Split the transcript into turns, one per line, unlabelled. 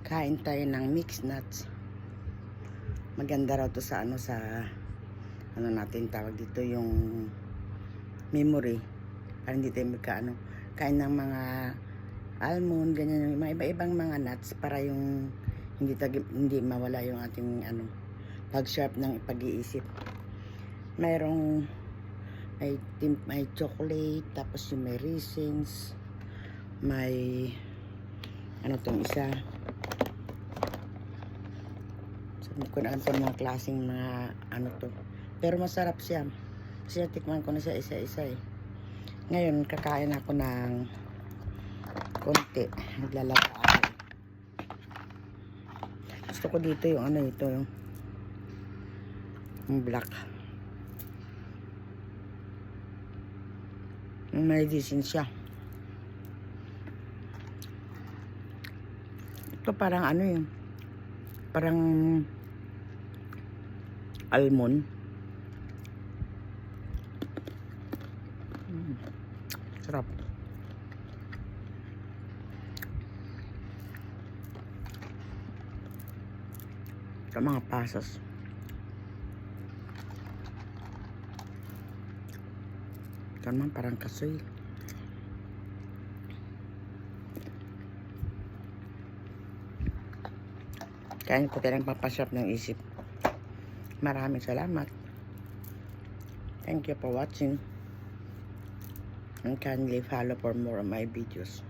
Kain tayo ng mixed nuts. Maganda raw to sa ano natin tawag dito, yung memory, para hindi tayo kain ng mga almond, ganyan, yung mga iba-ibang mga nuts, para yung hindi mawala yung ating pag-sharp ng pag-iisip. May chocolate, tapos yung may raisins, may tong isa. Hindi ko na alam kung mga klaseng mga to. Pero masarap siya. Kasi tikman ko na siya isa-isa eh. Ngayon, kakain ako ng konti. Naglalaba ako. Gusto ko dito yung yung black. May disin siya. Ito parang parang almond. Sarap. Sa mga pasas. Ito naman parang kasoy. Kain ko tayo ng papasarap ng isip. Maraming salamat. Thank you for watching. And kindly follow for more of my videos.